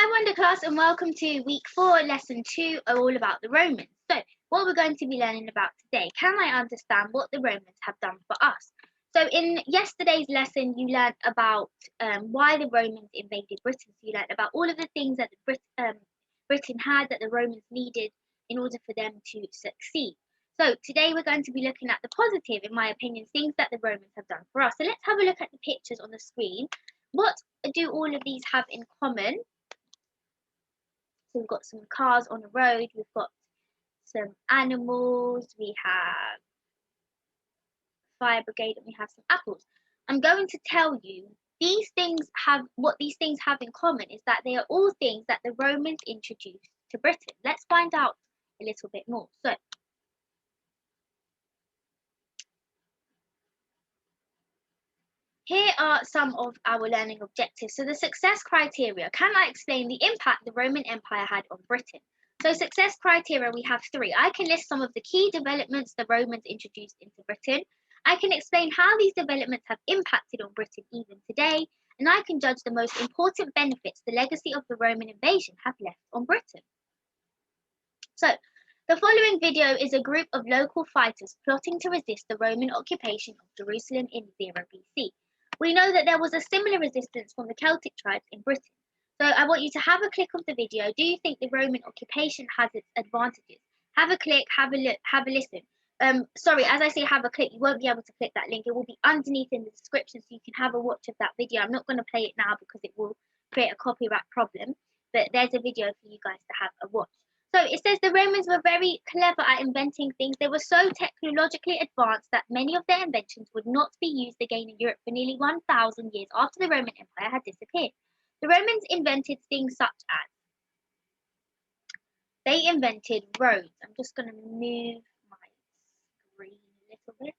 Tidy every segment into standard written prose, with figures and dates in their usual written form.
Hi Wonder Class and welcome to week 4, lesson 2, all about the Romans. So what we're going to be learning about today, can I understand what the Romans have done for us? So in yesterday's lesson you learned about why the Romans invaded Britain. So you learned about all of the things that Britain had that the Romans needed in order for them to succeed. So today we're going to be looking at the positive, in my opinion, things that the Romans have done for us. So let's have a look at the pictures on the screen. What do all of these have in common? So we've got some cars on the road, we've got some animals, we have fire brigade, and we have some apples. I'm going to tell you what these things have in common is that they are all things that the Romans introduced to Britain. Let's find out a little bit more. So here are some of our learning objectives. So the success criteria. Can I explain the impact the Roman Empire had on Britain? So success criteria, we have 3. I can list some of the key developments the Romans introduced into Britain. I can explain how these developments have impacted on Britain even today. And I can judge the most important benefits the legacy of the Roman invasion have left on Britain. So the following video is a group of local fighters plotting to resist the Roman occupation of Jerusalem in 0 BC. We know that there was a similar resistance from the Celtic tribes in Britain. So I want you to have a click of the video. Do you think the Roman occupation has its advantages? Have a click, have a look, have a listen. Sorry, as I say have a click, you won't be able to click that link. It will be underneath in the description so you can have a watch of that video. I'm not going to play it now because it will create a copyright problem. But there's a video for you guys to have a watch. So it says the Romans were very clever at inventing things. They were so technologically advanced that many of their inventions would not be used again in Europe for nearly 1,000 years after the Roman Empire had disappeared. The Romans invented things such as they invented roads. I'm just going to move my screen a little bit.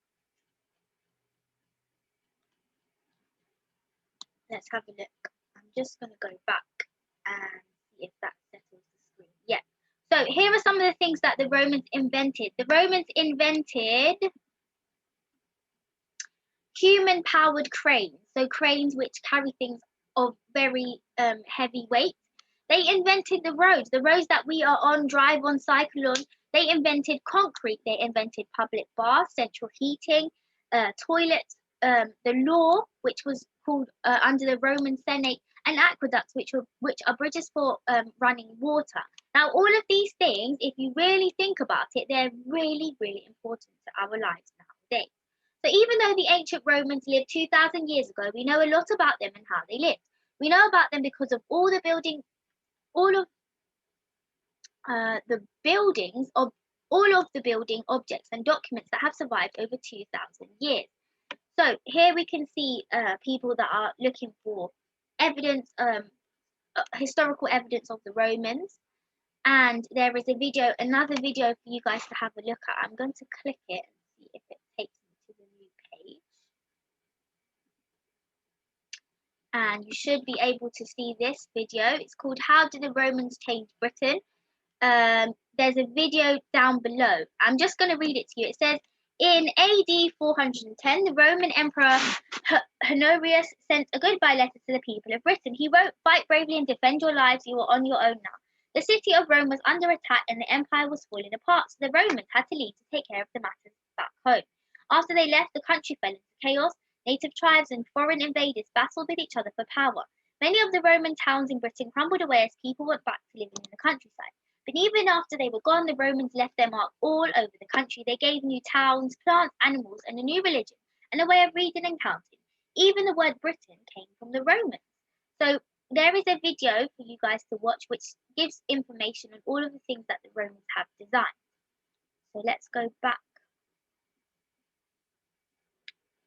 Let's have a look. I'm just going to go back and see if that settles the screen. Yeah. So here are some of the things that the Romans invented. The Romans invented human-powered cranes. So cranes which carry things of very heavy weight. They invented the roads that we are on, drive on, cycle on. They invented concrete. They invented public baths, central heating, toilets, the law, which was called under the Roman Senate, and aqueducts, which are bridges for running water. Now, all of these things, if you really think about it, they're really, really important to our lives nowadays. So even though the ancient Romans lived 2,000 years ago, we know a lot about them and how they lived. We know about them because of all of the building objects and documents that have survived over 2,000 years. So here we can see people that are looking for evidence, historical evidence of the Romans. And there is another video for you guys to have a look at. I'm going to click it and see if it takes me to the new page. And you should be able to see this video. It's called How Did the Romans Change Britain? There's a video down below. I'm just going to read it to you. It says, in AD 410, the Roman Emperor Honorius sent a goodbye letter to the people of Britain. He wrote, "Fight bravely and defend your lives. You are on your own now." The city of Rome was under attack and the empire was falling apart, so the Romans had to leave to take care of the matters back home. After they left, the country fell into chaos. Native tribes and foreign invaders battled with each other for power. Many of the Roman towns in Britain crumbled away as people went back to living in the countryside. But even after they were gone, the Romans left their mark all over the country. They gave new towns, plants, animals, and a new religion, and a way of reading and counting. Even the word Britain came from the Romans. So there is a video for you guys to watch which gives information on all of the things that the Romans have designed. So let's go back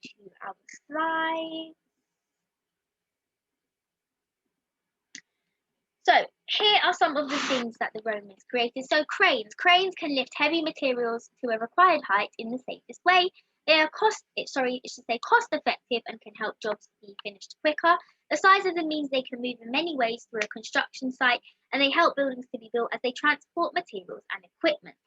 to our slide. So here are some of the things that the Romans created. So cranes can lift heavy materials to a required height in the safest way. They are cost effective and can help jobs be finished quicker. The size of them means they can move in many ways through a construction site, and they help buildings to be built as they transport materials and equipment.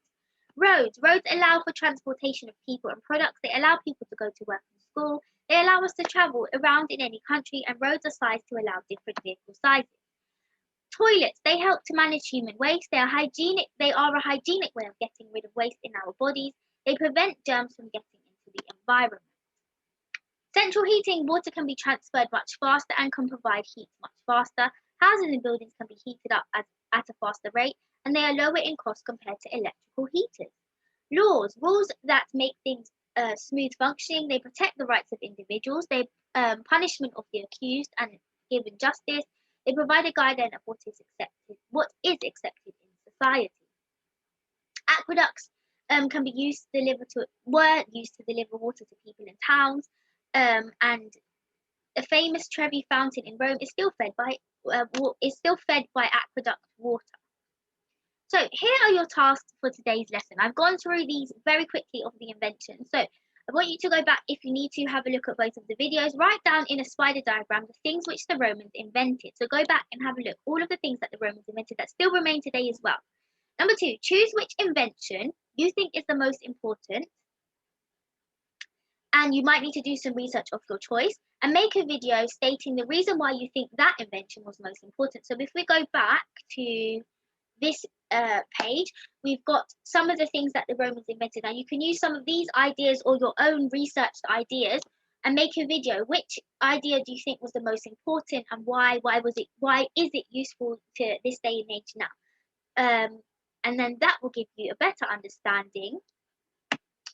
Roads allow for transportation of people and products. They allow people to go to work and school. They allow us to travel around in any country, and roads are sized to allow different vehicle sizes. Toilets, they help to manage human waste. They are hygienic. They are a hygienic way of getting rid of waste in our bodies. They prevent germs from getting into the environment. Central heating, water can be transferred much faster and can provide heat much faster. Houses and buildings can be heated up at a faster rate, and they are lower in cost compared to electrical heaters. Rules that make things smooth functioning. They protect the rights of individuals. They punishment of the accused and given justice. They provide a guideline of what is accepted in society. Aqueducts can be were used to deliver water to people in towns, and a famous Trevi fountain in Rome is still fed by aqueduct water. So here are your tasks for today's lesson. I've gone through these very quickly of the inventions. So I want you to go back, if you need to, have a look at both of the videos. Write down in a spider diagram the things which the Romans invented. So go back and have a look. All of the things that the Romans invented that still remain today as well. Number 2, choose which invention you think is the most important. And you might need to do some research of your choice and make a video stating the reason why you think that invention was most important. So if we go back to this page, we've got some of the things that the Romans invented. Now you can use some of these ideas or your own researched ideas and make a video. Which idea do you think was the most important, and why? Why is it useful to this day and age now? And then that will give you a better understanding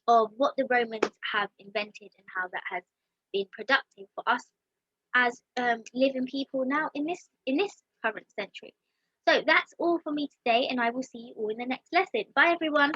of what the Romans have invented and how that has been productive for us as living people now in this current century. So that's all for me today, and I will see you all in the next lesson. Bye everyone.